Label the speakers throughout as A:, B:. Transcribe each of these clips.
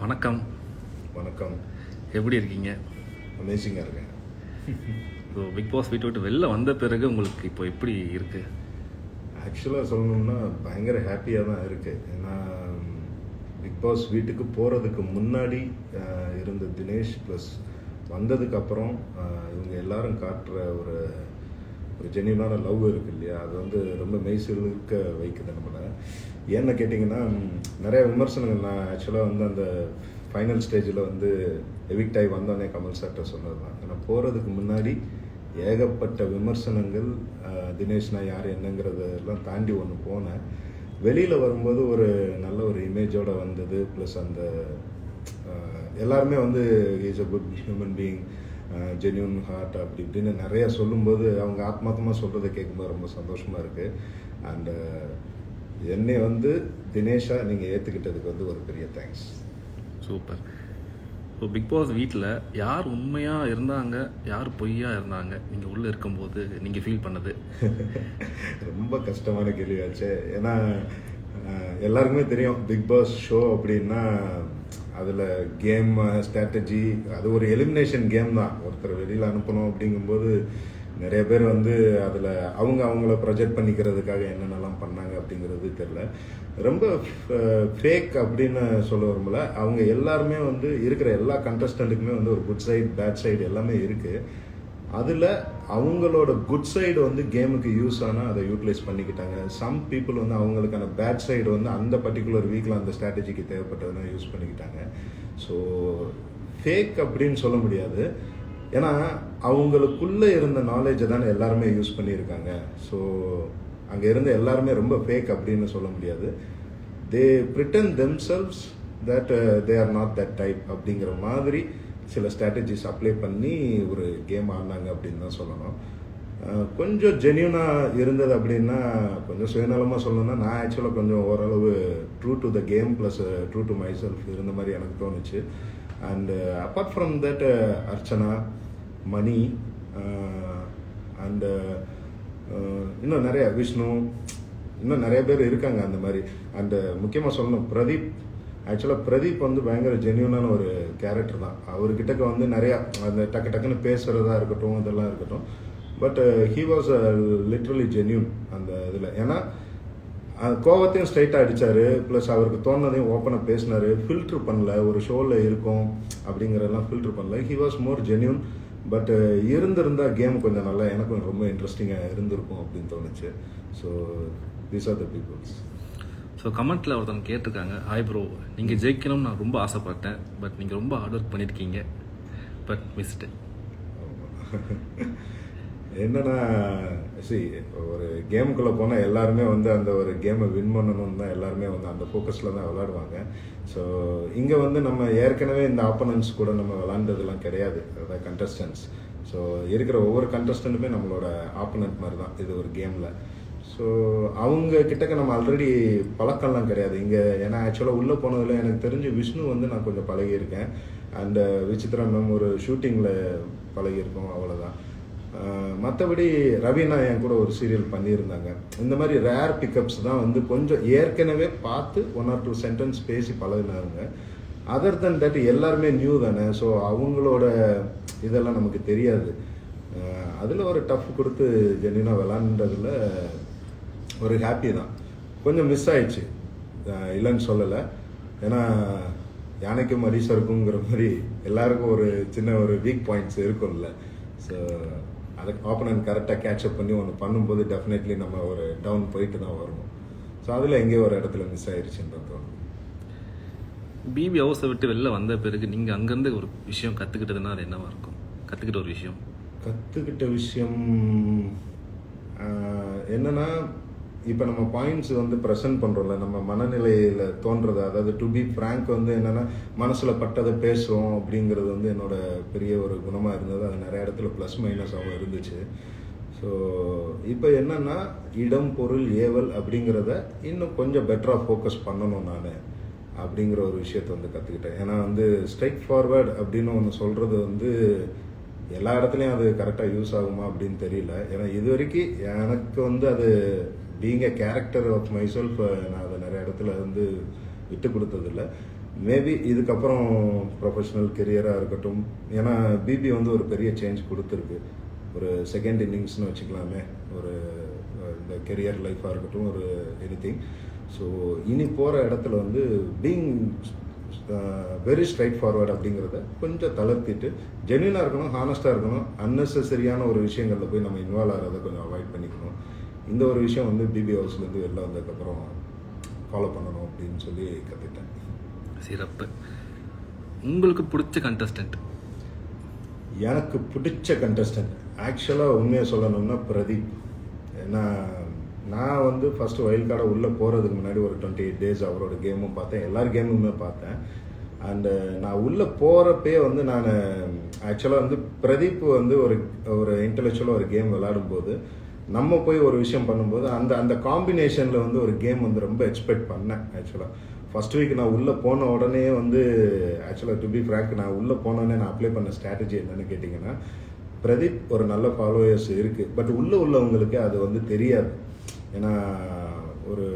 A: வணக்கம்.
B: வணக்கம்.
A: எப்படி இருக்கீங்க?
B: அமேசிங்காக இருக்கேன்.
A: ஸோ பிக் பாஸ் வீட்டை விட்டு வெளில வந்த பிறகு உங்களுக்கு இப்போ எப்படி இருக்குது?
B: ஆக்சுவலாக சொல்லணும்னா பயங்கர ஹாப்பியாக தான் இருக்குது. ஏன்னா பிக் பாஸ் வீட்டுக்கு போகிறதுக்கு முன்னாடி இருந்த தினேஷ் ப்ளஸ் வந்ததுக்கப்புறம் இவங்க எல்லாரும் காட்டுற ஒரு ஒரு ஜென்யூனான லவ் இருக்குது இல்லையா, அது வந்து ரொம்ப மெய்சிலிருக்க வைக்குது நம்மளை. ஏன்னு கேட்டிங்கன்னா நிறைய விமர்சனங்கள் நான் ஆக்சுவலாக வந்து அந்த ஃபைனல் ஸ்டேஜில் வந்து எவிக்ட் ஆகி வந்தோடனே கமல் சார்கிட்ட சொன்னது தான். ஏன்னா போகிறதுக்கு முன்னாடி ஏகப்பட்ட விமர்சனங்கள், தினேஷ்னா யார் என்னங்கிறதெல்லாம் தாண்டி ஒன்று போனேன். வெளியில் வரும்போது ஒரு நல்ல ஒரு இமேஜோடு வந்தது. ப்ளஸ் அந்த எல்லாருமே வந்து is a good human being, genuine heart அப்படி இப்படின்னு நிறையா சொல்லும்போது அவங்க ஆத்மார்த்தமாக சொல்கிறத கேட்கும்போது ரொம்ப சந்தோஷமாக இருக்குது. அண்டு என்னை வந்து தினேஷா நீங்கள் ஏற்றுக்கிட்டதுக்கு வந்து ஒரு பெரிய thanks.
A: Super. So Bigg Boss வீட்டில் யார் உண்மையாக இருந்தாங்க, யார் பொய்யா இருந்தாங்க நீங்கள் உள்ளே இருக்கும்போது நீங்கள் ஃபீல் பண்ணது?
B: ரொம்ப கஷ்டமான கேள்வியாச்சு. ஏன்னா எல்லாருக்குமே தெரியும் பிக் பாஸ் ஷோ அப்படின்னா அதில் கேம் ஸ்ட்ராட்டஜி, அது ஒரு எலிமினேஷன் கேம் தான். ஒருத்தர் வெளியில் அனுப்பணும் அப்படிங்கும்போது நிறைய பேர் வந்து அதில் அவங்கள ப்ரொஜெக்ட் பண்ணிக்கிறதுக்காக என்னென்னலாம் பண்ணாங்க அப்படிங்கிறது தெரில. ரொம்ப ஃபேக் அப்படின்னு சொல்ல வரும்போல அவங்க எல்லாருமே வந்து இருக்கிற எல்லா கண்டஸ்டண்ட்டுக்குமே வந்து ஒரு குட் சைடு பேட் சைடு எல்லாமே இருக்குது. அதில் அவங்களோட குட் சைடு வந்து கேமுக்கு யூஸ் ஆனால் அதை யூட்டிலைஸ் பண்ணிக்கிட்டாங்க. சம் பீப்புள் வந்து அவங்களுக்கான பேட் சைடு வந்து அந்த பர்டிகுலர் வீக்கில் அந்த ஸ்ட்ராட்டஜிக்கு தேவைப்பட்டதுன்னா யூஸ் பண்ணிக்கிட்டாங்க. ஸோ ஃபேக் அப்படின்னு சொல்ல முடியாது. ஏன்னா அவங்களுக்குள்ளே இருந்த நாலேஜை தானே எல்லாருமே யூஸ் பண்ணியிருக்காங்க. ஸோ அங்கே இருந்த எல்லாருமே ரொம்ப ஃபேக் அப்படின்னு சொல்ல முடியாது. They Britain themselves that they are not that type அப்படிங்கிற மாதிரி சில ஸ்ட்ராட்டஜிஸ் அப்ளை பண்ணி ஒரு கேம் ஆடினாங்க அப்படின்னு தான் சொல்லணும். கொஞ்சம் ஜென்யூனாக இருந்தது அப்படின்னா, கொஞ்சம் சுயநலமாக சொல்லணும்னா நான் ஆக்சுவலாக கொஞ்சம் ஓரளவு true to the game plus true to my self இருந்த மாதிரி எனக்கு தோணுச்சு. And apart from that Archana, Mani and இன்னும் நிறைய விஷ்ணு, இன்னும் நிறைய பேர் இருக்காங்க அந்த மாதிரி. அண்டு முக்கியமாக சொல்லணும் பிரதீப். ஆக்சுவலாக பிரதீப் வந்து பயங்கர ஜென்யூனான ஒரு கேரக்டர் தான். அவர்கிட்ட வந்து நிறையா அந்த டக்கு டக்குன்னு பேசுகிறதா இருக்கட்டும், இதெல்லாம் இருக்கட்டும். But he was literally genuine அந்த இதில். ஏன்னா கோவத்தையும் ஸ்ட்ரைட்டாக அடித்தார், ப்ளஸ் அவருக்கு தோணுனதையும் ஓப்பனாக பேசினார். ஃபில்ட்ரு பண்ணல, ஒரு ஷோவில் இருக்கும் அப்படிங்கிறதெல்லாம் ஃபில்ட்ரு பண்ணல. He was more genuine. But இருந்திருந்தால் கேம் கொஞ்சம் நல்லா எனக்கும் ரொம்ப இன்ட்ரெஸ்டிங்காக இருந்திருக்கும் அப்படின்னு தோணுச்சு. So these are the peoples.
A: So கமெண்ட்டில் ஒருத்தவங்க கேட்டிருக்காங்க, ஹாய் ப்ரோ, நீங்கள் ஜெயிக்கணும்னு நான் ரொம்ப ஆசைப்பட்டேன், பட் நீங்கள் ரொம்ப ஹார்ட் ஒர்க் பண்ணியிருக்கீங்க, பட் மிஸ்டு.
B: என்னன்னா ஒரு கேமுக்குள்ளே போனால் எல்லாருமே வந்து அந்த ஒரு கேமை வின் பண்ணணும்னு தான் எல்லாருமே வந்து அந்த ஃபோக்கஸில் தான் விளாடுவாங்க. ஸோ இங்கே வந்து நம்ம ஏற்கனவே இந்த ஆப்போனன்ட்ஸ் கூட நம்ம விளாண்டதெல்லாம் கிடையாது, அதாவது கண்டஸ்டன்ஸ். ஸோ இருக்கிற ஒவ்வொரு கண்டஸ்டண்ட்டுமே நம்மளோட ஆப்போனன்ட் மாதிரி தான் இது ஒரு கேமில். ஸோ அவங்க கிட்டக்க நம்ம ஆல்ரெடி பழக்கம்லாம் கிடையாது இங்கே. ஏன்னா ஆக்சுவலாக உள்ளே போனதில் எனக்கு தெரிஞ்சு விஷ்ணு வந்து நான் கொஞ்சம் பழகியிருக்கேன். அண்ட் விசித்ரா மேம் ஒரு ஷூட்டிங்கில் பழகியிருக்கோம், அவ்வளோதான். மற்றபடி ரவீனா என் கூட ஒரு சீரியல் பண்ணியிருந்தாங்க. இந்த மாதிரி ரேர் பிக்கப்ஸ் தான் வந்து கொஞ்சம் ஏற்கனவே பார்த்து 1 or 2 சென்டென்ஸ் பேசி பழகினாங்க. அதர் தன் தட் எல்லாருமே நியூ தானே. ஸோ அவங்களோட இதெல்லாம் நமக்கு தெரியாது. அதில் ஒரு டஃப் கொடுத்து ஜென்யூனாக விளாண்டதில் ஒரு ஹாப்பி தான். கொஞ்சம் மிஸ் ஆயிடுச்சு, இல்லைன்னு சொல்லலை. ஏன்னா யானைக்கும் அரிசருக்குங்கிற மாதிரி எல்லாருக்கும் ஒரு சின்ன ஒரு வீக் பாயிண்ட்ஸ் இருக்கும்ல. ஸோ அதை ஆப்போனன்ட் கரெக்டாக கேட்சப் பண்ணி ஒன்று பண்ணும்போது டெஃபினெட்லி நம்ம ஒரு டவுன் போயிட்டு தான் வரணும். ஸோ அதில் எங்கேயோ ஒரு இடத்துல மிஸ் ஆயிடுச்சுன்னு தான் தோணும்.
A: பிபி ஹவுஸை விட்டு வெளில வந்த பிறகு நீங்கள் அங்கேருந்து ஒரு விஷயம் கற்றுக்கிட்டதுன்னா அது என்னவா இருக்கும்? கற்றுக்கிட்ட ஒரு விஷயம்
B: என்னன்னா, இப்போ நம்ம பாயிண்ட்ஸ் வந்து ப்ரெசென்ட் பண்ணுறோம்ல, நம்ம மனநிலையில் தோன்றது, அதாவது டு பி ஃப்ராங்க் வந்து என்னென்னா மனசில் பட்டதை பேசுகிறோம் அப்படிங்கிறது வந்து என்னோட பெரிய ஒரு குணமாக இருந்தது. அது நிறைய இடத்துல ப்ளஸ் மைனஸாகவும் இருந்துச்சு. ஸோ இப்போ என்னென்னா இடம் பொருள் ஏவல் அப்படிங்கிறத இன்னும் கொஞ்சம் பெட்டராக ஃபோக்கஸ் பண்ணணும் நான் அப்படிங்கிற ஒரு விஷயத்தை வந்து கற்றுக்கிட்டேன். ஏன்னா வந்து ஸ்ட்ரைட் ஃபார்வர்ட் அப்படின்னு ஒன்று சொல்கிறது வந்து எல்லா இடத்துலையும் அது கரெக்டாக யூஸ் ஆகுமா அப்படின்னு தெரியல. ஏன்னா இது வரைக்கும் எனக்கு வந்து அது being a character of my self நான் அதை நிறைய இடத்துல வந்து விட்டு கொடுத்ததில்ல. மேபி இதுக்கப்புறம் ப்ரொஃபஷனல் கெரியராக இருக்கட்டும், ஏன்னா பிபி வந்து ஒரு பெரிய சேஞ்ச் கொடுத்துருக்கு. ஒரு செகண்ட் இன்னிங்ஸ்னு வச்சுக்கலாமே, ஒரு இந்த கெரியர் லைஃபாக இருக்கட்டும், ஒரு எனிதிங். ஸோ இனி போகிற இடத்துல வந்து பீயிங் வெரி ஸ்ட்ரைட் ஃபார்வர்ட் அப்படிங்கிறத கொஞ்சம் தளர்த்திட்டு ஜென்யூனாக இருக்கணும், ஹானஸ்ட்டாக இருக்கணும். அன்னெசரியான ஒரு விஷயங்களில் போய் நம்ம இன்வால்வ் ஆகிறத கொஞ்சம் அவாய்ட் பண்ணிக்கணும். இந்த ஒரு விஷயம் வந்து பிபி ஹவுஸ்லேருந்து வெளில வந்ததுக்கப்புறம் ஃபாலோ பண்ணணும் அப்படின்னு சொல்லி கற்றுக்கிட்டேன்.
A: சிறப்பு. உங்களுக்கு பிடிச்ச கண்டஸ்டன்ட்?
B: எனக்கு பிடிச்ச கண்டஸ்டன்ட் ஆக்சுவலாக உண்மையை சொல்லணும்னா பிரதீப். ஏன்னா நான் வந்து ஃபஸ்ட்டு வைல்ட் கார்டை உள்ளே போகிறதுக்கு முன்னாடி ஒரு 28 days அவரோட கேமும் பார்த்தேன், எல்லார் கேமுமே பார்த்தேன். அண்டு நான் உள்ளே போகிறப்பே வந்து நான் ஆக்சுவலாக வந்து பிரதீப் வந்து ஒரு இன்டெலெக்சுவலாக ஒரு கேம் விளையாடும்போது நம்ம போய் ஒரு விஷயம் பண்ணும்போது அந்த காம்பினேஷனில் வந்து ஒரு கேம் வந்து ரொம்ப எக்ஸ்பெக்ட் பண்ணேன். ஆக்சுவலாக ஃபர்ஸ்ட் வீக் நான் உள்ளே போன உடனே வந்து ஆக்சுவலாக டு பி ஃப்ராங்க், நான் உள்ளே போனோடனே நான் அப்ளை பண்ண ஸ்ட்ராட்டஜி என்னன்னு கேட்டிங்கன்னா, பிரதீப் ஒரு நல்ல ஃபாலோவர்ஸ் இருக்குது, பட் உள்ளவங்களுக்கு அது வந்து தெரியாது. ஏன்னா ஒரு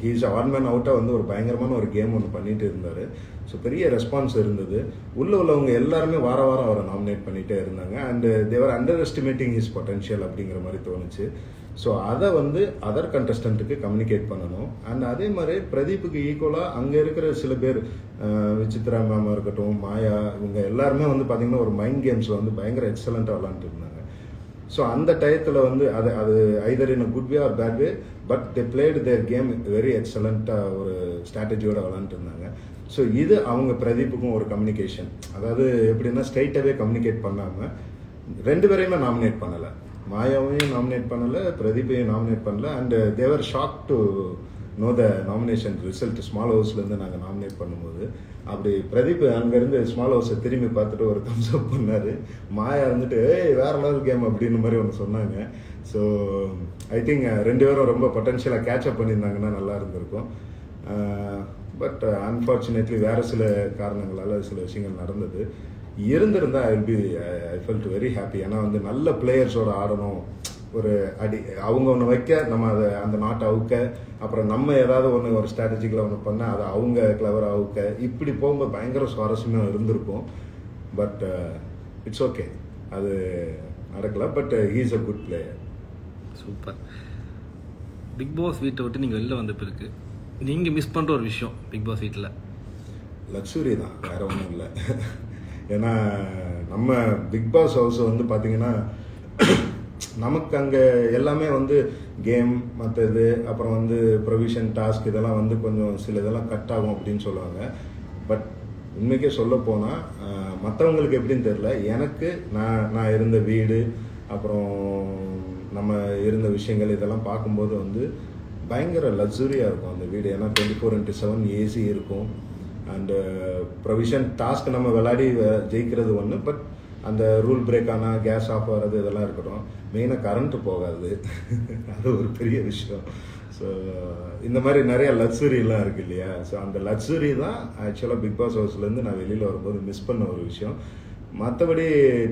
B: ஹீஸ் ஆன்மேன் அவுட்டாக வந்து ஒரு பயங்கரமான ஒரு கேம் ஒன்று பண்ணிட்டு இருந்தார். ஸோ பெரிய ரெஸ்பான்ஸ் இருந்தது. உள்ளவங்க எல்லாருமே வாரம் அவரை நாமினேட் பண்ணிகிட்டே இருந்தாங்க. And they were underestimating his potential அப்படிங்கிற மாதிரி தோணுச்சு. ஸோ அதை வந்து அதர் கண்டஸ்டன்ட்டுக்கு கம்யூனிகேட் பண்ணணும். அண்ட் அதே மாதிரி பிரதீப்புக்கு ஈக்குவலாக அங்கே இருக்கிற சில பேர், விசித்ரா மேமாக இருக்கட்டும், மாயா, இவங்க எல்லாருமே வந்து பார்த்திங்கன்னா ஒரு மைண்ட் கேம்ஸில் வந்து பயங்கர எக்ஸலண்ட்டாக விளாண்டுட்டு இருந்தாங்க. ஸோ அந்த டயத்தில் வந்து அது either in a good way or bad way, but they played their game very எக்ஸலண்ட்டாக ஒரு ஸ்ட்ராட்டஜியோட விளாண்டுட்டு இருந்தாங்க. ஸோ இது அவங்க பிரதீப்புக்கும் ஒரு கம்யூனிகேஷன். அதாவது எப்படின்னா ஸ்ட்ரைட்டாகவே கம்யூனிகேட் பண்ணாமல் ரெண்டு பேரையுமே நாமினேட் பண்ணலை, மாயாவையும் நாமினேட் பண்ணலை, பிரதீப்பையும் நாமினேட் பண்ணல. And they were shock to know the nomination result. Small ஹவுஸ்லேருந்து நாங்கள் நாமினேட் பண்ணும்போது அப்படி பிரதீப் அங்கேருந்து ஸ்மால் ஹவுஸை திரும்பி பார்த்துட்டு ஒரு தம்ஸ் அப் பண்ணார். மாயா இருந்துட்டு வேற லெவல் கேம் அப்படின்னு மாதிரி ஒன்று சொன்னாங்க. ஸோ ஐ திங்க் ரெண்டு பேரும் ரொம்ப பொட்டன்ஷியலாக கேட்சப் பண்ணியிருந்தாங்கன்னா நல்லா இருந்திருக்கும். பட் அன்ஃபார்ச்சுனேட்லி வேறு சில காரணங்களால் சில விஷயங்கள் நடந்தது. இருந்திருந்தால் ஐ ஃபெல்ட் வெரி ஹாப்பி. ஏன்னா வந்து நல்ல பிளேயர்ஸோட ஆடணும், ஒரு அவங்க ஒன்று வைக்க நம்ம அதை அந்த நாட்டை அவுக்க, அப்புறம் நம்ம ஏதாவது ஒன்று ஒரு ஸ்ட்ராட்டஜிக்கில் ஒன்று பண்ண அதை அவங்க கிளவராக அவுக்க, இப்படி போகும்போது பயங்கர சுவாரஸ்யமாக இருந்திருக்கும். பட் இட்ஸ் ஓகே, அது நடக்கல. But he is a good player.
A: Super. Bigg Boss வீட்டை விட்டு நீங்கள் வெளில வந்த பிறகு நீங்கள் மிஸ் பண்ணுற ஒரு விஷயம் பிக் பாஸ் வீட்டில்?
B: லக்ஸுரி தான், வேற ஒன்றும் இல்லை. ஏன்னா நம்ம பிக் பாஸ் ஹவுஸ் வந்து பார்த்தீங்கன்னா நமக்கு அங்கே எல்லாமே வந்து கேம், மற்றது அப்புறம் வந்து ப்ரொவிஷன், டாஸ்க் இதெல்லாம் வந்து கொஞ்சம் சில இதெல்லாம் கட் ஆகும் அப்படின்னு சொல்லுவாங்க. பட் உண்மைக்கே சொல்ல போனால் மற்றவங்களுக்கு எப்படின்னு தெரில, எனக்கு நான் இருந்த வீடு, அப்புறம் நம்ம இருந்த விஷயங்கள் இதெல்லாம் பார்க்கும்போது வந்து பயங்கர லக்ஸுரியாக இருக்கும் அந்த வீடு. ஏன்னா 24/7 ஏசி இருக்கும். அண்டு ப்ரொவிஷன் டாஸ்க் நம்ம விளையாடி ஜெயிக்கிறது ஒன்று, பட் அந்த ரூல் பிரேக் ஆனால் கேஸ் ஆஃப் ஆகிறது இதெல்லாம் இருக்கட்டும். மெயினாக கரண்ட்டு போகாது, அது ஒரு பெரிய விஷயம். ஸோ இந்த மாதிரி நிறைய லக்ஸுரிலாம் இருக்குது இல்லையா? ஸோ அந்த லக்ஸுரி தான் ஆக்சுவலாக பிக் பாஸ் ஹவுஸ்லேருந்து நான் வெளியில் வரும்போது மிஸ் பண்ண ஒரு விஷயம். மற்றபடி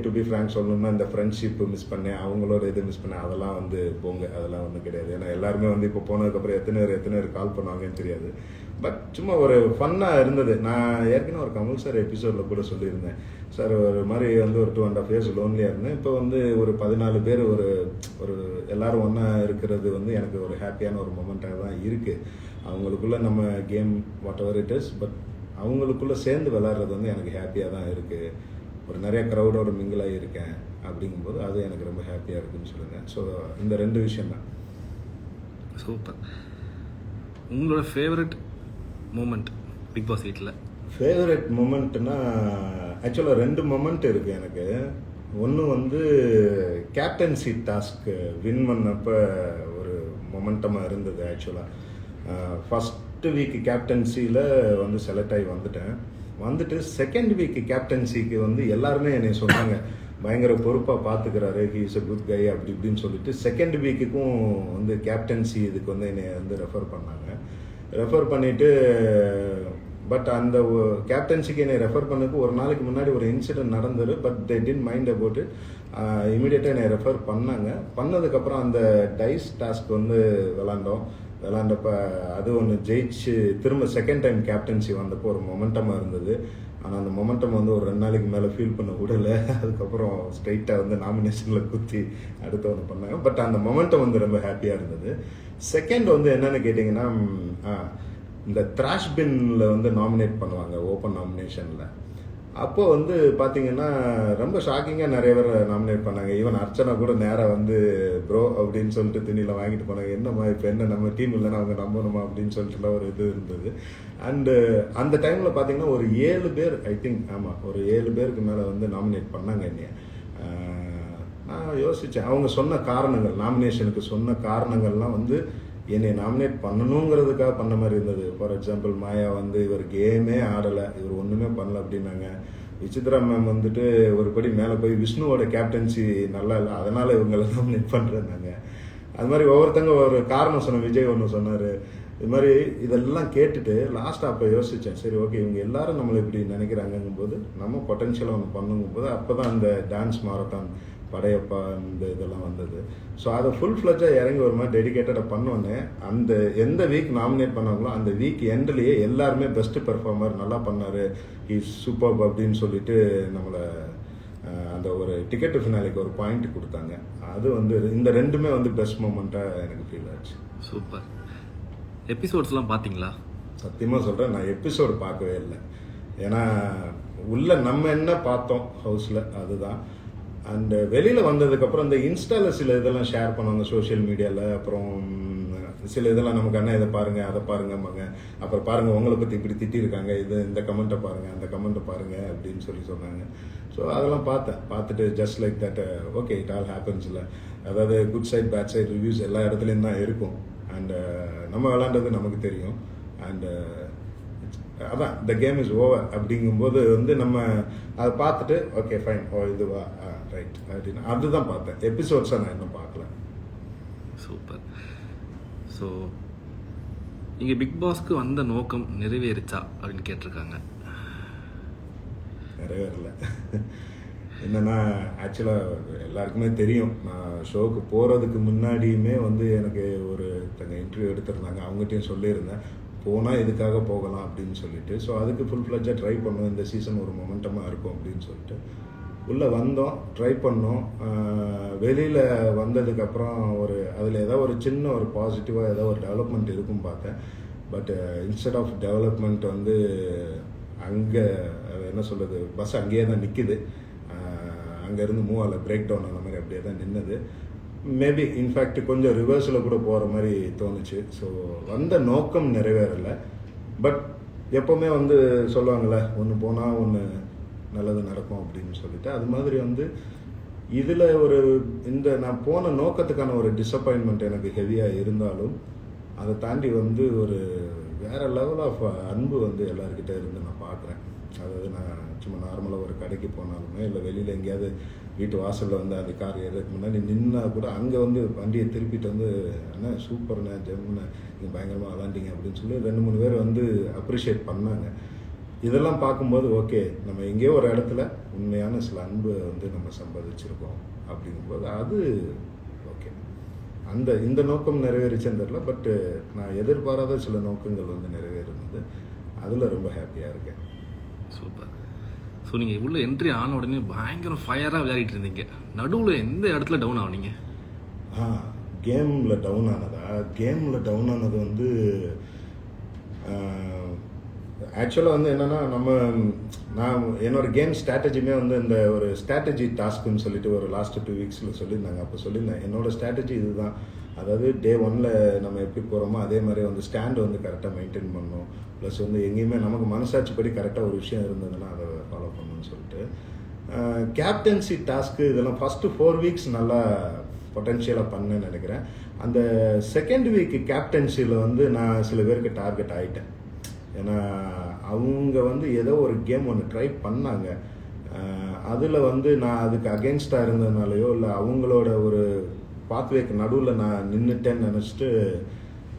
B: டு பி ஃப்ராங்க் சொல்லணும்னா இந்த ஃப்ரெண்ட்ஷிப்பு மிஸ் பண்ணேன், அவங்களோட இது மிஸ் பண்ணேன், அதெல்லாம் வந்து போங்க, அதெல்லாம் ஒன்றும் கிடையாது. ஏன்னா எல்லாருமே வந்து இப்போ போனதுக்கப்புறம் எத்தனை பேர் கால் பண்ணுவாங்கன்னு தெரியாது. பட் சும்மா ஒரு ஃபன்னாக இருந்தது. நான் ஏற்கனவே ஒரு கமல் சார் எபிசோடில் கூட சொல்லியிருந்தேன், சார் ஒரு மாதிரி வந்து ஒரு 2.5 years லோன்லியாக இருந்தேன். இப்போ வந்து ஒரு 14 பேர் ஒரு எல்லாரும் ஒன்றா இருக்கிறது வந்து எனக்கு ஒரு ஹாப்பியான ஒரு மொமெண்ட்டாக தான் இருக்குது. அவங்களுக்குள்ள நம்ம game what ever it is, but அவங்களுக்குள்ளே சேர்ந்து விளாட்றது வந்து எனக்கு ஹாப்பியாக தான் இருக்குது. ஒரு நிறைய க்ரௌடோட மிங்கிளாகி இருக்கேன் அப்படிங்கும்போது அது எனக்கு ரொம்ப ஹாப்பியாக இருக்குதுன்னு சொல்லுங்கள். ஸோ இந்த 2 விஷயம் தான்.
A: சூப்பர். உங்களோட ஃபேவரட் மூமெண்ட் பிக் பாஸ் வீட்டில்?
B: ஃபேவரட் மூமெண்ட்னா ஆக்சுவலாக 2 மொமெண்ட் இருக்குது எனக்கு. ஒன்று வந்து கேப்டன்சி டாஸ்க் வின் பண்ணப்போ ஒரு மொமெண்டமாக இருந்தது. ஆக்சுவலாக ஃபஸ்ட்டு வீக் கேப்டன்சியில் வந்து செலக்ட் ஆகி வந்துட்டு செகண்ட் வீக் கேப்டன்சிக்கு வந்து எல்லாருமே என்னை சொன்னாங்க பயங்கர பொறுப்பாக பார்த்துக்கிறாரு, ஹி இஸ் அ குட் கை அப்படி இப்படின்னு சொல்லிட்டு செகண்ட் வீக்குக்கும் வந்து கேப்டன்சி இதுக்கு வந்து என்னை வந்து ரெஃபர் பண்ணிவிட்டு, பட் அந்த கேப்டன்சிக்கு என்னை ரெஃபர் பண்ணதுக்கு ஒரு நாளைக்கு முன்னாடி ஒரு இன்சிடென்ட் நடந்தது. But they did mind about it. இமீடியட்டாக என்னை ரெஃபர் பண்ணாங்க. பண்ணதுக்கப்புறம் அந்த டைஸ் டாஸ்க் வந்து விளாண்டோம். விளாண்டப்ப அது ஒன்று ஜெயிச்சு திரும்ப செகண்ட் டைம் கேப்டன்சி வந்தப்போ ஒரு மொமெண்டமாக இருந்தது. ஆனால் அந்த மொமெண்டம் வந்து ஒரு 2 நாளைக்கு மேலே ஃபீல் பண்ண விடலை. அதுக்கப்புறம் ஸ்ட்ரைட்டாக வந்து நாமினேஷனில் குத்தி அடுத்த ஒன்று பண்ணாங்க. பட் அந்த மொமெண்டம் வந்து ரொம்ப ஹாப்பியாக இருந்தது. செகண்ட் வந்து என்னென்னு கேட்டிங்கன்னா, இந்த த்ராஷ் பின்னில் வந்து நாமினேட் பண்ணுவாங்க ஓப்பன் நாமினேஷனில். அப்போ வந்து பார்த்தீங்கன்னா ரொம்ப ஷாக்கிங்காக நிறைய பேர் நாமினேட் பண்ணாங்க. ஈவன் அர்ச்சனா கூட நேராக வந்து ப்ரோ அப்படின்னு சொல்லிட்டு துணியில் வாங்கிட்டு போனாங்க. என்னம்மா இப்போ என்ன நம்ம டீம் இல்லைன்னா அவங்க நம்பணுமா அப்படின்னு சொல்லிட்டுலாம் ஒரு இது இருந்தது. அண்டு அந்த டைமில் பார்த்தீங்கன்னா ஒரு 7 பேர் ஐ திங்க், ஆமாம், ஒரு 7 பேருக்கு மேலே வந்து நாமினேட் பண்ணாங்க என்னைய. நான் யோசித்தேன், அவங்க சொன்ன காரணங்கள், நாமினேஷனுக்கு சொன்ன காரணங்கள்லாம் வந்து என்னை நாமினேட் பண்ணணுங்கிறதுக்காக பண்ண மாதிரி இருந்தது. ஃபார் எக்ஸாம்பிள் மாயா வந்து இவர் கேமே ஆடலை, இவர் ஒன்றுமே பண்ணல அப்படின்னாங்க. விசித்ரா மேம் வந்துட்டு ஒரு படி மேலே போய் விஷ்ணுவோட கேப்டன்சி நல்லா இல்லை, அதனால் இவங்களை நாமினேட் பண்ணுறேன்னாங்க. அது மாதிரி ஒவ்வொருத்தங்க ஒரு காரணம் சொன்ன. விஜய் ஒன்று சொன்னார். இது மாதிரி இதெல்லாம் கேட்டுட்டு லாஸ்ட்டாக அப்போ யோசித்தேன், சரி ஓகே இவங்க எல்லாரும் நம்மளை இப்படி நினைக்கிறாங்கங்கும்போது நம்ம பொட்டன்ஷியலாக ஒன்று பண்ணுங்கும்போது அப்போ தான் அந்த டான்ஸ் மாரத்தான் படையப்பா இந்த இதெல்லாம் வந்தது. ஸோ அதை ஃபுல் ஃப்ளெஜாக இறங்கி ஒரு மாதிரி டெடிக்கேட்டடாக பண்ணோன்னே அந்த எந்த வீக் நாமினேட் பண்ணாங்களோ அந்த வீக் எண்ட்லேயே எல்லாருமே பெஸ்ட்டு பெர்ஃபார்மர், நல்லா பண்ணார், இஸ் சூப்பர் அப்படின்னு சொல்லிட்டு நம்மளை அந்த ஒரு டிக்கெட் ஃபினாலிக்கு ஒரு பாயிண்ட் கொடுத்தாங்க. அது வந்து இந்த ரெண்டுமே வந்து பெஸ்ட் மூமெண்ட்டாக எனக்கு ஃபீல் ஆச்சு.
A: சூப்பர். எபிசோட்ஸ்லாம் பார்த்தீங்களா?
B: சத்தியமாக சொல்கிறேன், நான் எபிசோடு பார்க்கவே இல்லை. ஏன்னா உள்ள நம்ம என்ன பார்த்தோம் ஹவுஸில் அதுதான். அண்ட் வெளியில் வந்ததுக்கப்புறம் இந்த இன்ஸ்டாவில் சில இதெல்லாம் ஷேர் பண்ணுவாங்க சோஷியல் மீடியாவில். அப்புறம் சில இதெல்லாம் நமக்கு அண்ணா இதை பாருங்கள் அதை பாருங்கம்பாங்க. அப்புறம் பாருங்கள் உங்களை பற்றி இப்படி திட்டிருக்காங்க, இது இந்த கமெண்ட்டை பாருங்கள் அந்த கமெண்ட்டை பாருங்கள் அப்படின்னு சொன்னாங்க. ஸோ அதெல்லாம் பார்த்துட்டு just like that okay it all happens இல்லை. அதாவது good side bad side reviews எல்லா இடத்துலையும் தான் இருக்கும். அண்ட் நம்ம விளாண்டது நமக்கு தெரியும். அண்டு அதான் த கேம் இஸ் ஓவர் அப்படிங்கும்போது வந்து நம்ம அதை பார்த்துட்டு ஓகே ஃபைன், ஓ இதுவா ரைட் அப்படின்னு அதுதான் பார்த்தேன். எபிசோட்ஸை நான் இன்னும் பார்க்கல.
A: சூப்பர். ஸோ இங்கே பிக் பாஸ்க்கு வந்த நோக்கம் நிறைவேறிச்சா அப்படின்னு கேட்டிருக்காங்க.
B: நிறைவேறல. என்னன்னா ஆக்சுவலாக எல்லாருக்குமே தெரியும், நான் ஷோக்கு போகிறதுக்கு முன்னாடியுமே வந்து எனக்கு ஒரு இன்டர்வியூ எடுத்திருந்தாங்க. அவங்ககிட்டையும் சொல்லியிருந்தேன் போனால் இதுக்காக போகலாம் அப்படின்னு சொல்லிட்டு. ஸோ அதுக்கு ஃபுல் ஃப்ளெஜாக ட்ரை பண்ணோம். இந்த சீசன் ஒரு மொமெண்டமாக இருக்கும் அப்படின்னு சொல்லிட்டு உள்ளே வந்தோம், ட்ரை பண்ணோம். வெளியில் வந்ததுக்கப்புறம் ஒரு அதில் ஏதோ ஒரு சின்ன ஒரு பாசிட்டிவாக ஏதோ ஒரு டெவலப்மெண்ட் இருக்கும் பார்த்தேன். பட் இன்ஸ்டெட் ஆஃப் டெவலப்மெண்ட் வந்து அங்கே என்ன சொல்கிறது, பஸ் அங்கேயே தான் நிற்கிது. அங்கேருந்து மூவ் ஆகலை, பிரேக் டவுன் ஆன மாதிரி அப்படியே தான் நின்னது. மேபி இன்ஃபேக்ட் கொஞ்சம் ரிவர்ஸில் கூட போகிற மாதிரி தோணுச்சு. ஸோ வந்த நோக்கம் நிறைவேறலை. பட் எப்போவுமே வந்து சொல்லுவாங்கள்ல, ஒன்று போனால் ஒன்று நல்லது நடக்கும் அப்படின்னு சொல்லிட்டு, அது மாதிரி வந்து இதில் ஒரு இந்த நான் போன நோக்கத்துக்கான ஒரு டிசப்பாயின்மெண்ட் எனக்கு ஹெவியாக இருந்தாலும் அதை தாண்டி வந்து ஒரு வேறு லெவல் ஆஃப் அன்பு வந்து எல்லாருக்கிட்ட இருந்து நான் பார்க்குறேன். அதாவது நான் சும்மா நார்மலாக ஒரு கடைக்கு போனாலுமே இல்லை வெளியில் எங்கேயாவது வீட்டு வாசலில் வந்து அந்த கார் ஏறதுக்கு முன்னாடி நின்னா கூட அங்கே வந்து வண்டியை திருப்பிட்டு வந்து அண்ணா சூப்பர்ண்ணே ஜெம்முண்ணே நீங்கள் பயங்கரமாக விளாண்டிங்க அப்படின்னு சொல்லி 2-3 பேர் வந்து அப்ரிஷியேட் பண்ணாங்க. இதெல்லாம் பார்க்கும்போது ஓகே நம்ம எங்கேயோ ஒரு இடத்துல உண்மையான சில அன்பு வந்து நம்ம சம்பாதிச்சிருக்கோம் அப்படிங்கும்போது அது ஓகே. இந்த நோக்கம் நிறைவேறிச்சுன்னு தெரியல. பட்டு நான் எதிர்பாராத சில நோக்கங்கள் வந்து நிறைவேறினது, அதில் ரொம்ப ஹாப்பியாக இருக்கேன்.
A: சூப்பர். ஸோ நீங்கள் உள்ள என்ட்ரி ஆன உடனே பயங்கர ஃபயராக விளையாடிட்டு இருந்தீங்க. நடுவில் எந்த இடத்துல டவுன் ஆனீங்க?
B: கேமில் டவுன் ஆனதா? கேமில் டவுன் ஆனது வந்து ஆக்சுவலாக வந்து என்னென்னா நான் என்னோடய கேம் ஸ்ட்ராட்டஜியுமே வந்து இந்த ஒரு ஸ்ட்ராட்டஜி டாஸ்க்குன்னு சொல்லிட்டு ஒரு லாஸ்ட் 2 வீக்ஸில் சொல்லியிருந்தாங்க. அப்போ சொல்லியிருந்தேன் என்னோடய ஸ்ட்ராட்டஜி இதுதான். அதாவது டே 1ல் நம்ம எப்படி போகிறோமோ அதே மாதிரி வந்து ஸ்டாண்டு வந்து கரெக்டாக மெயின்டைன் பண்ணணும். ப்ளஸ் வந்து எங்கேயுமே நமக்கு மனசாட்சிப்படி கரெக்டாக ஒரு விஷயம் இருந்ததுன்னா அதை ஃபாலோ பண்ணணும்னு சொல்லிட்டு கேப்டன்சி டாஸ்க்கு இதெல்லாம் ஃபஸ்ட்டு 4 வீக்ஸ் நல்லா பொட்டென்ஷியலாக பண்ணேன்னு நினைக்கிறேன். அந்த செகண்ட் வீக் கேப்டன்சியில் வந்து நான் சில பேருக்கு டார்கெட் ஆகிட்டேன். ஏன்னா அவங்க வந்து ஏதோ ஒரு கேம் ஒன்று ட்ரை பண்ணாங்க. அதில் வந்து நான் அதுக்கு அகென்ஸ்டாக இருந்ததுனாலையோ இல்லை அவங்களோட ஒரு பாத்வேக்கு நடுவில் நான் நின்றுட்டேன்னு நினச்சிட்டு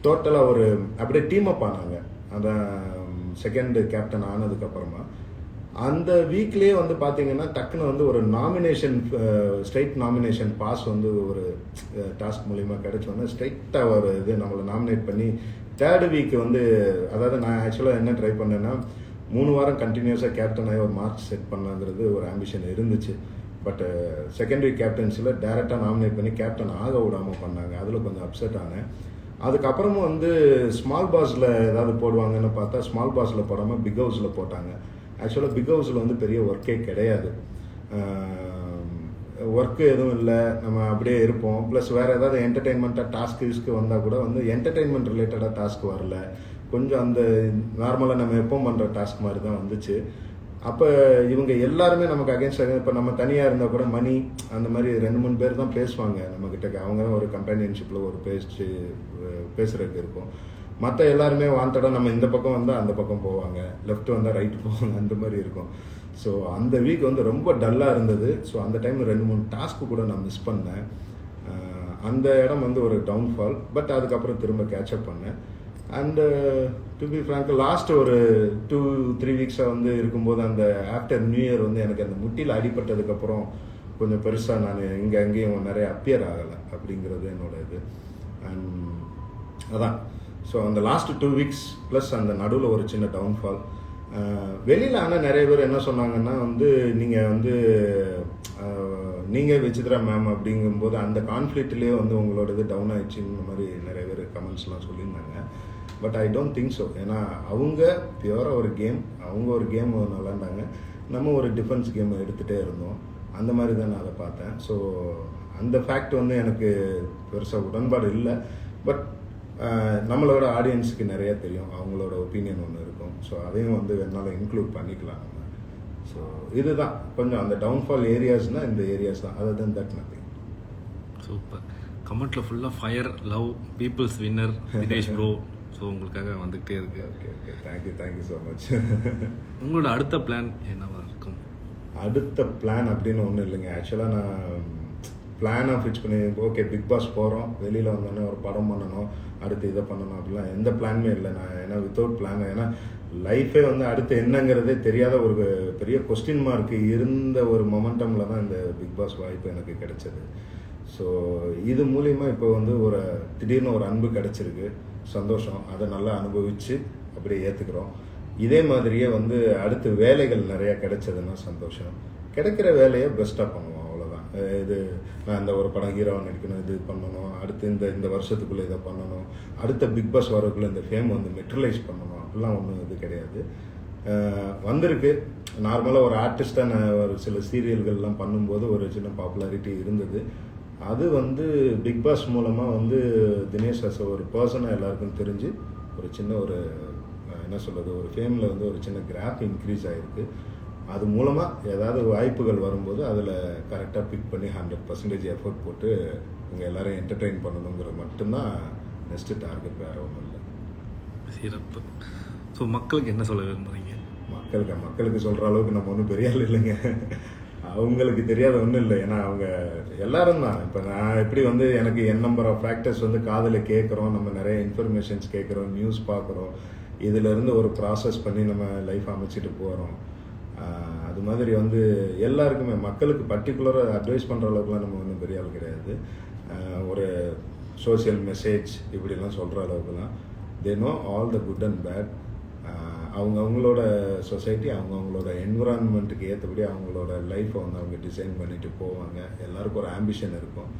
B: டோட்டலாக ஒரு அப்படியே டீம் அப் ஆனாங்க. அந்த செகண்ட் கேப்டன் ஆனதுக்கப்புறமா அந்த வீக்லேயே வந்து பார்த்தீங்கன்னா டக்குன்னு வந்து ஒரு நாமினேஷன், ஸ்ட்ரைட் நாமினேஷன் பாஸ் வந்து ஒரு டாஸ்க் மூலிமா கிடைச்சோன்னே ஸ்ட்ரைட்டாக ஒரு இது நம்மளை நாமினேட் பண்ணி தேர்ட் வீக் வந்து, அதாவது நான் ஆக்சுவலாக என்ன ட்ரை பண்ணேன்னா 3 வாரம் கண்டினியூஸாக கேப்டன் ஆகி ஒரு மார்க் செட் பண்ணலாங்கிறது ஒரு ஆம்பிஷன் இருந்துச்சு. பட் செகண்ட் வீக் கேப்டன்ஸில் டேரெக்டாக நாமினேட் பண்ணி கேப்டன் ஆக விடாமல் பண்ணாங்க. அதில் கொஞ்சம் அப்செட் ஆனேன். அதுக்கப்புறமும் வந்து ஸ்மால் பாஸில் ஏதாவது போடுவாங்கன்னு பார்த்தா ஸ்மால் பாஸில் போடாமல் பிக் ஹவுஸில் போட்டாங்க. ஆக்சுவலாக பிக் ஹவுஸில் வந்து பெரிய ஒர்க்கே கிடையாது, ஒர்க்கு எதுவும் இல்லை, நம்ம அப்படியே இருப்போம். ப்ளஸ் வேறு ஏதாவது என்டர்டெயின்மெண்ட்டாக டாஸ்க்கு வந்தால் கூட வந்து என்டர்டெயின்மெண்ட் ரிலேட்டடாக டாஸ்க் வரல, கொஞ்சம் அந்த நார்மலாக நம்ம எப்போ பண்ணுற டாஸ்க் மாதிரி தான் வந்துச்சு. அப்போ இவங்க எல்லாருமே நமக்கு அகேன்ஸ்டாக, இப்போ நம்ம தனியாக இருந்தால் கூட மணி அந்த மாதிரி 2-3 பேர் தான் பேசுவாங்க நம்மக்கிட்ட. அவங்க தான் ஒரு கம்பேனியன்ஷிப்பில் ஒரு பேசுகிறதுக்கு இருக்கும். மற்ற எல்லாருமே வாண்டடாக நம்ம இந்த பக்கம் வந்தால் அந்த பக்கம் போவாங்க, லெஃப்ட் வந்தால் ரைட்டு போவாங்க, அந்த மாதிரி இருக்கும். ஸோ அந்த வீக் வந்து ரொம்ப டல்லாக இருந்தது. ஸோ அந்த டைம் 2-3 டாஸ்க்கு கூட நான் மிஸ் பண்ணேன். அந்த இடம் வந்து ஒரு டவுன்ஃபால். பட் அதுக்கப்புறம் திரும்ப கேட்சப் பண்ணேன். And to be frank, last ஒரு 2-3 வீக்ஸாக வந்து இருக்கும்போது அந்த ஆஃப்டர் நியூ இயர் வந்து எனக்கு அந்த முட்டியில் அடிபட்டதுக்கப்புறம் கொஞ்சம் பெருசாக நான் இங்கே அங்கேயும் நிறைய அப்பியர் ஆகலை அப்படிங்கிறது என்னோட இது. அண்ட் அதான், ஸோ அந்த லாஸ்ட் 2 வீக்ஸ் ப்ளஸ் அந்த நடுவில் ஒரு சின்ன டவுன்ஃபால். வெளியில் ஆனால் நிறைய பேர் என்ன சொன்னாங்கன்னா வந்து நீங்கள் விசித்ரா மேம் அப்படிங்கும்போது அந்த கான்ஃப்ளிக்ட்லேயே வந்து உங்களோட இது டவுன் ஆயிடுச்சுன்னு மாதிரி நிறைய பேர் கமெண்ட்ஸ்லாம் சொல்லியிருந்தாங்க. But I don't think so. ஏன்னா அவங்க பியூராக ஒரு கேம், அவங்க ஒரு கேம் நல்லாண்டாங்க, நம்ம ஒரு டிஃபென்ஸ் கேம் எடுத்துகிட்டே இருந்தோம். அந்த மாதிரி தான் நான் அதை பார்த்தேன். ஸோ அந்த ஃபேக்ட் வந்து எனக்கு பெருசாக உடன்பாடு இல்லை. பட் நம்மளோட ஆடியன்ஸுக்கு நிறைய தெரியும், அவங்களோட ஒப்பீனியன் ஒன்று இருக்கும். ஸோ அதையும் வந்து என்னால் இன்க்ளூட் பண்ணிக்கலாம் நம்ம. ஸோ இதுதான் கொஞ்சம் அந்த டவுன்ஃபால் ஏரியாஸ்னால் இந்த ஏரியாஸ் தான், other then that nothing.
A: Super. கமெண்ட்டில் ஃபுல்லாக fire, love, peoples winner, Dinesh bro. So உங்களுக்காக வந்துகிட்டே இருக்கு.
B: Okay okay, thank you so much.
A: உங்களோட அடுத்த பிளான் என்னவா இருக்கும்?
B: அடுத்த பிளான் அப்படின்னு ஒன்றும் இல்லைங்க. ஆக்சுவலாக நான் பிளானாக ஃபிக்ஸ் பண்ணி ஓகே பிக் பாஸ் போகிறோம், வெளியில் வந்தோடனே ஒரு படம் பண்ணணும், அடுத்து இதை பண்ணணும் அப்படிலாம் எந்த பிளானுமே இல்லை நான். ஏன்னா வித்தவுட் பிளான், ஏன்னா லைஃபே வந்து அடுத்து என்னங்கிறதே தெரியாத ஒரு பெரிய கொஸ்டின் மார்க் இருந்த ஒரு மொமெண்டமில் தான் இந்த பிக் பாஸ் வாய்ப்பு எனக்கு கிடைச்சது. ஸோ இது மூலிமா இப்போ வந்து ஒரு திடீர்னு ஒரு அன்பு கிடச்சிருக்கு, சந்தோஷம். அதை நல்லா அனுபவித்து அப்படியே ஏற்றுக்கிறோம். இதே மாதிரியே வந்து அடுத்து வேலைகள் நிறையா கிடைச்சதுன்னா சந்தோஷம். கிடைக்கிற வேலையை பெஸ்ட்டாக பண்ணுவோம், அவ்வளோதான். இது நான் இந்த ஒரு படம் ஹீரோவாக நடிக்கணும், இது பண்ணணும், அடுத்து இந்த வருஷத்துக்குள்ளே இதை பண்ணணும், அடுத்த பிக் பாஸ் வரக்குள்ளே இந்த ஃபேம் வந்து மெட்ரலைஸ் பண்ணணும், அப்படிலாம் ஒன்றும் இது கிடையாது. வந்திருக்கு. நார்மலாக ஒரு ஆர்டிஸ்டாக நான் ஒரு சில சீரியல்கள்லாம் பண்ணும்போது ஒரு சின்ன பாப்புலாரிட்டி இருந்தது. அது வந்து பிக் பாஸ் மூலமாக வந்து தினேஷ் அஸ் ஒரு பர்சனாக எல்லாருக்கும் தெரிஞ்சு ஒரு சின்ன ஒரு என்ன சொல்கிறது, ஒரு ஃபேமில் வந்து ஒரு சின்ன கிராஃப் இன்க்ரீஸ் ஆகிருக்கு. அது மூலமாக ஏதாவது வாய்ப்புகள் வரும்போது அதில் கரெக்டாக பிக் பண்ணி 100% எஃபோர்ட் போட்டு உங்கள் எல்லோரும் என்டர்டெயின் பண்ணணுங்கிறது மட்டும்தான் நெக்ஸ்ட்டு டார்கெட், வேறு ஒன்றும் இல்லை.
A: சிறப்பு. ஸோ மக்களுக்கு என்ன சொல்ல விரும்புகிறீங்க?
B: மக்களுக்கு சொல்கிற அளவுக்கு நம்ம ஒன்றும் பெரிய ஆள் இல்லைங்க. அவங்களுக்கு தெரியாத ஒன்றும் இல்லை. ஏன்னா அவங்க எல்லாரும் தான். இப்போ நான் எப்படி வந்து எனக்கு நம்பர் ஆஃப் ஃபேக்டர்ஸ் வந்து காதில் கேட்குறோம், நம்ம நிறைய இன்ஃபர்மேஷன்ஸ் கேட்குறோம், நியூஸ் பார்க்குறோம், இதிலேருந்து ஒரு ப்ராசஸ் பண்ணி நம்ம லைஃப் அமைச்சிட்டு போகிறோம். அது மாதிரி வந்து எல்லாருக்குமே மக்களுக்கு பர்டிகுலராக அட்வைஸ் பண்ணுற அளவுக்குலாம் நம்ம ஒன்றும் பெரிய ஆள் கிடையாது. ஒரு சோசியல் மெசேஜ் இப்படிலாம் சொல்கிற அளவுக்குலாம் they know all the good and bad. அவங்களோட சொசைட்டி, அவங்களோட என்விரான்மெண்ட்டுக்கு ஏற்றபடி அவங்களோட லைஃப்பை வந்து அவங்க டிசைன் பண்ணிட்டு போவாங்க. எல்லாருக்கும் ஒரு ஆம்பிஷன் இருக்கும்.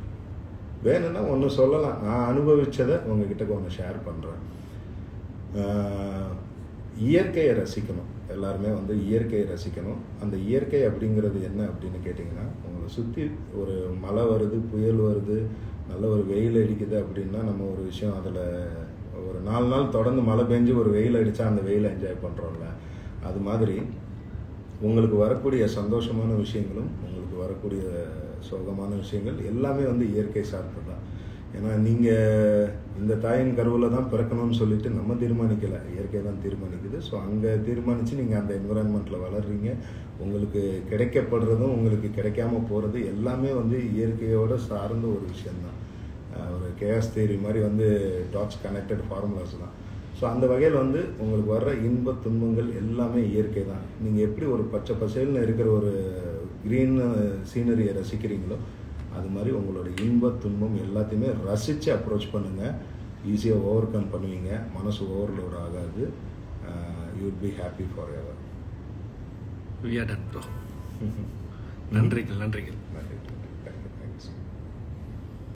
B: வேணும்னா ஒன்று சொல்லலாம், நான் அனுபவித்ததை உங்ககிட்ட ஒன்று ஷேர் பண்ணுறேன். இயற்கையை ரசிக்கணும். எல்லாருமே வந்து இயற்கையை ரசிக்கணும். அந்த இயற்கை அப்படிங்கிறது என்ன அப்படின்னு கேட்டிங்கன்னா, உங்களை சுற்றி ஒரு மழை வருது, புயல் வருது, நல்ல ஒரு வெயில் அடிக்குது அப்படின்னா நம்ம ஒரு விஷயம் அதில் ஒரு 4 நாள் தொடர்ந்து மழை பெஞ்சு ஒரு வெயில் அடித்தா அந்த வெயிலை என்ஜாய் பண்ணுறோம்ல, அது மாதிரி உங்களுக்கு வரக்கூடிய சந்தோஷமான விஷயங்களும் உங்களுக்கு வரக்கூடிய சோகமான விஷயங்கள் எல்லாமே வந்து இயற்கை சார்ந்தது தான். ஏன்னா நீங்கள் இந்த தாயின் கருவில் தான் பிறக்கணும்னு சொல்லிட்டு நம்ம தீர்மானிக்கலை, இயற்கை தான் தீர்மானிக்குது. ஸோ அங்கே தீர்மானித்து நீங்கள் அந்த என்விரான்மெண்ட்டில் வளர்றீங்க. உங்களுக்கு கிடைக்கப்படுறதும் உங்களுக்கு கிடைக்காம போகிறது எல்லாமே வந்து இயற்கையோடு சார்ந்த ஒரு விஷயந்தான். ஒரு கேஸ் தியரி மாதிரி வந்து டாட்ஸ் கனெக்டட் ஃபார்முலாஸ் தான். ஸோ அந்த வகையில் வந்து உங்களுக்கு வர்ற இன்ப துன்பங்கள் எல்லாமே இயற்கை தான். நீங்கள் எப்படி ஒரு பச்சை பசேல்னு இருக்கிற ஒரு க்ரீன் சீனரியை ரசிக்கிறீங்களோ அது மாதிரி உங்களோட இன்ப துன்பம் எல்லாத்தையுமே ரசித்து அப்ரோச் பண்ணுங்கள். ஈஸியாக ஓவர் கம் பண்ணுவீங்க. மனசு ஓவர்லோட் ஆகாது. You will be happy for ever.
A: Bro. நன்றிகள்.